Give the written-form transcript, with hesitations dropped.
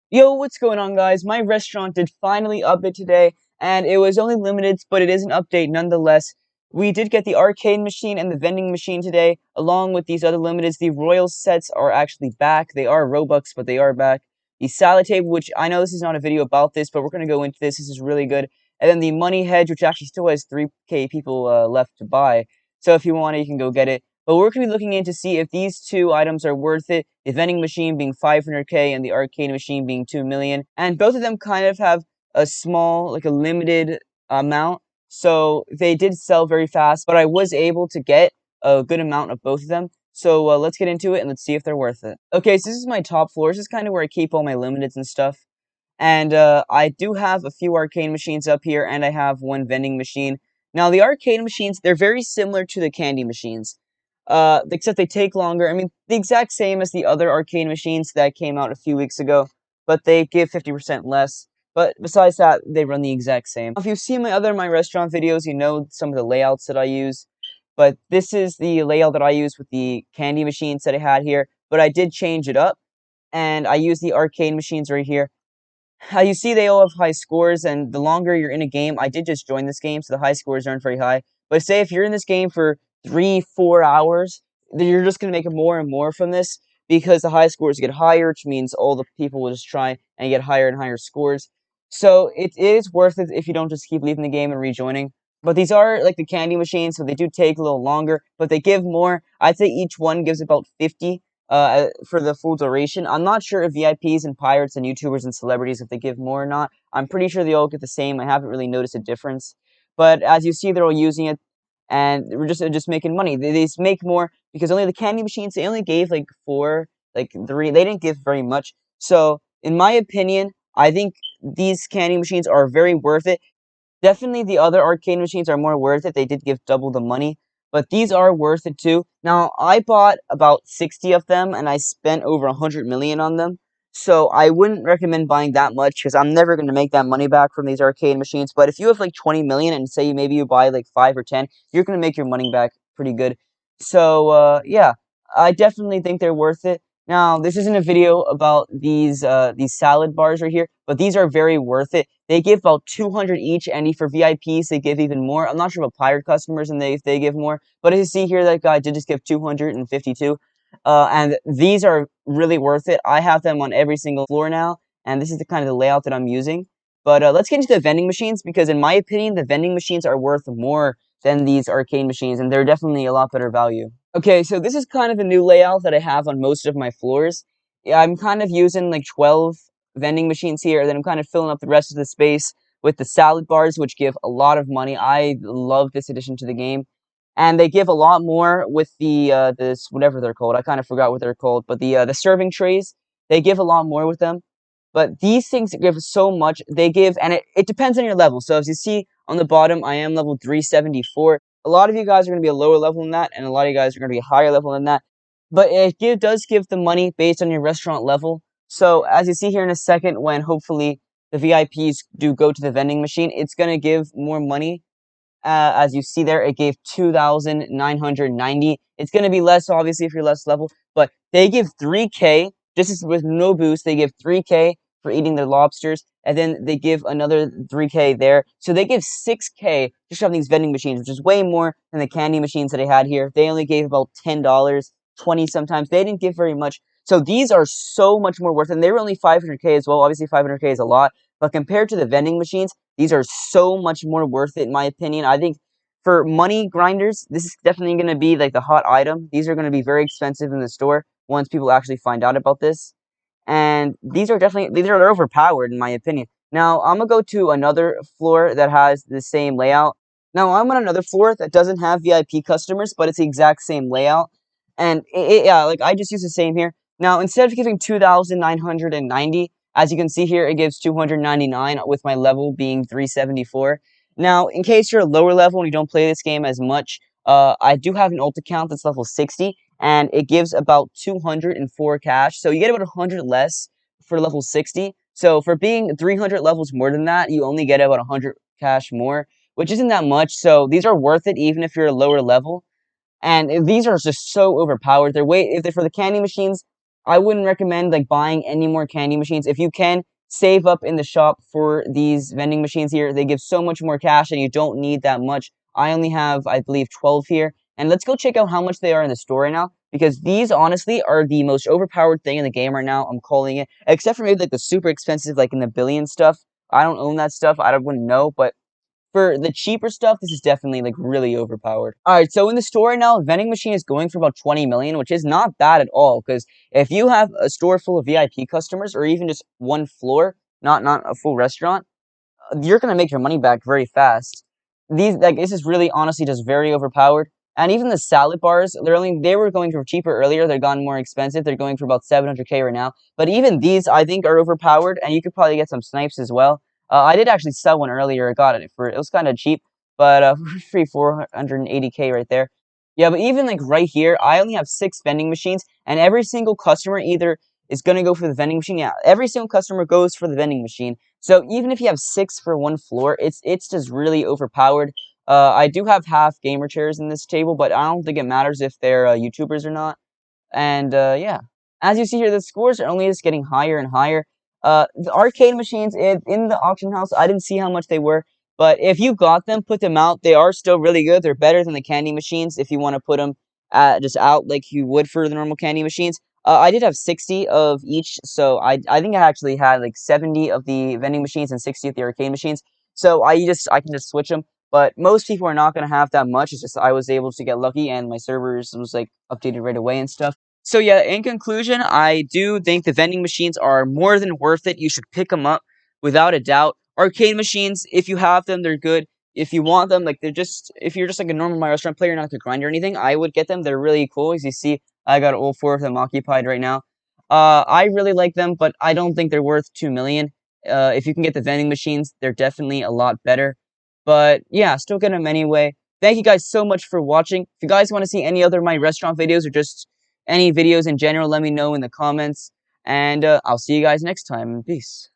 Yo, what's going on, guys? My restaurant did finally update today, and it was only limited, but it is an update nonetheless. We did get the arcade machine and the vending machine today, along with these other limiteds. The Royal sets are actually back. They are Robux, but they are back. The salad table, which I know this is not a video about this, but we're going to go into this. This is really good. And then the money hedge, which actually still has 3K people left to buy. So if you want it, you can go get it. But we're going to be looking in to see if these two items are worth it, the vending machine being 500K and the arcade machine being 2 million. And both of them kind of have a small, like a limited amount. So they did sell very fast, but I was able to get a good amount of both of them. So let's get into it and let's see if they're worth it. Okay, so this is my top floor. This is kind of where I keep all my limiteds and stuff. And I do have a few arcade machines up here, and I have one vending machine. Now, the arcade machines, they're very similar to the candy machines. Except they take longer. I mean, the exact same as the other arcade machines that came out a few weeks ago, but they give 50% less. But besides that, they run the exact same. If you've seen my restaurant videos, you know some of the layouts that I use. But this is the layout that I use with the candy machines that I had here. But I did change it up, and I use the arcade machines right here. How you see they all have high scores, and the longer you're in a game, I did just join this game, so the high scores aren't very high. But say if you're in this game for 3, 4 hours, then you're just gonna make more and more from this because the high scores get higher, which means all the people will just try and get higher and higher scores. So it is worth it if you don't just keep leaving the game and rejoining. But these are like the candy machines, so they do take a little longer, but they give more. I'd say each one gives about 50 for the full duration. I'm not sure if VIPs and pirates and YouTubers and celebrities, if they give more or not. I'm pretty sure they all get the same. I haven't really noticed a difference. But as you see, they're all using it, and we're just making money. They just make more because only the candy machines, they only gave like 4, like 3. They didn't give very much. So, in my opinion, I think these candy machines are very worth it. Definitely the other arcade machines are more worth it. They did give double the money, but these are worth it too. Now, I bought about 60 of them and I spent over 100 million on them. So I wouldn't recommend buying that much because I'm never going to make that money back from these arcade machines. But if you have like 20 million and say maybe you buy like 5 or 10, you're going to make your money back pretty good. So yeah, I definitely think they're worth it. Now, this isn't a video about these salad bars right here, but these are very worth it. They give about 200 each, and for VIPs, they give even more. I'm not sure about pirate customers and if they give more, but as you see here, that guy did just give 252. And these are really worth it. I have them on every single floor now, and this is the kind of the layout that I'm using. But let's get into the vending machines, because in my opinion, the vending machines are worth more than these arcade machines, and they're definitely a lot better value. Okay, so this is kind of the new layout that I have on most of my floors. Yeah, I'm kind of using like 12 vending machines here, and then I'm kind of filling up the rest of the space with the salad bars, which give a lot of money. I love this addition to the game, and they give a lot more with the this whatever they're called. I kind of forgot what they're called, but the serving trays, they give a lot more with them. But these things give so much. They give, and it depends on your level. So as you see on the bottom, I am level 374. A lot of you guys are going to be a lower level than that, and a lot of you guys are going to be a higher level than that. But does give the money based on your restaurant level. So as you see here in a second, when hopefully the VIPs do go to the vending machine, it's going to give more money. As you see there, it gave 2,990. It's going to be less, obviously, if you're less level, but they give 3K. This is with no boost. They give 3K for eating their lobsters, and then they give another 3K there. So they give 6K just from these vending machines, which is way more than the candy machines that I had here. They only gave about $10, 20 sometimes. They didn't give very much. So these are so much more worth it. And they were only 500K as well. Obviously, 500K is a lot, but compared to the vending machines, these are so much more worth it, in my opinion. I think for money grinders, this is definitely going to be like the hot item. These are going to be very expensive in the store once people actually find out about this. And they're overpowered, in my opinion. Now, I'm going to go to another floor that has the same layout. Now, I'm on another floor that doesn't have VIP customers, but it's the exact same layout. And yeah, like I just use the same here. Now, instead of giving 2,990, as you can see here, it gives 299 with my level being 374. Now, in case you're a lower level and you don't play this game as much, I do have an ult account that's level 60, and it gives about 204 cash. So you get about 100 less for level 60. So for being 300 levels more than that, you only get about 100 cash more, which isn't that much. So these are worth it even if you're a lower level. And these are just so overpowered. They're way if they're for the candy machines. I wouldn't recommend like buying any more candy machines. If you can, save up in the shop for these vending machines here. They give so much more cash and you don't need that much. I only have, I believe, 12 here. And let's go check out how much they are in the store right now, because these honestly are the most overpowered thing in the game right now. I'm calling it, except for maybe like the super expensive, like in the billion stuff. I don't own that stuff. Wouldn't know, but for the cheaper stuff, this is definitely like really overpowered. All right, so in the store right now, vending machine is going for about 20 million, which is not bad at all. Because if you have a store full of VIP customers, or even just one floor, not a full restaurant, you're gonna make your money back very fast. These like this is really honestly just very overpowered. And even the salad bars, they were going for cheaper earlier. They're gone more expensive. They're going for about 700K right now. But even these, I think, are overpowered, and you could probably get some snipes as well. I did actually sell one earlier. I got it for it was kind of cheap, but free 480K right there. Yeah, but even like right here, I only have 6 vending machines, and every single customer either is gonna go for the vending machine. Yeah, every single customer goes for the vending machine. So even if you have 6 for one floor, it's just really overpowered. I do have half gamer chairs in this table, but I don't think it matters if they're YouTubers or not. And yeah, as you see here, the scores are only just getting higher and higher. The arcade machines in the auction house, I didn't see how much they were, but if you got them, put them out. They are still really good. They're better than the candy machines if you want to put them just out like you would for the normal candy machines. I did have 60 of each, so I think I actually had like 70 of the vending machines and 60 of the arcade machines. So I can just switch them. But most people are not going to have that much. It's just I was able to get lucky and my servers was like updated right away and stuff. So yeah, in conclusion, I do think the vending machines are more than worth it. You should pick them up without a doubt. Arcade machines, if you have them, they're good. If you want them, like if you're just like a normal My Restaurant player, not to grind or anything, I would get them. They're really cool. As you see, I got all 4 of them occupied right now. I really like them, but I don't think they're worth 2 million. If you can get the vending machines, they're definitely a lot better. But yeah, still get them anyway. Thank you guys so much for watching. If you guys want to see any other My Restaurant videos or just any videos in general, let me know in the comments. And I'll see you guys next time. Peace.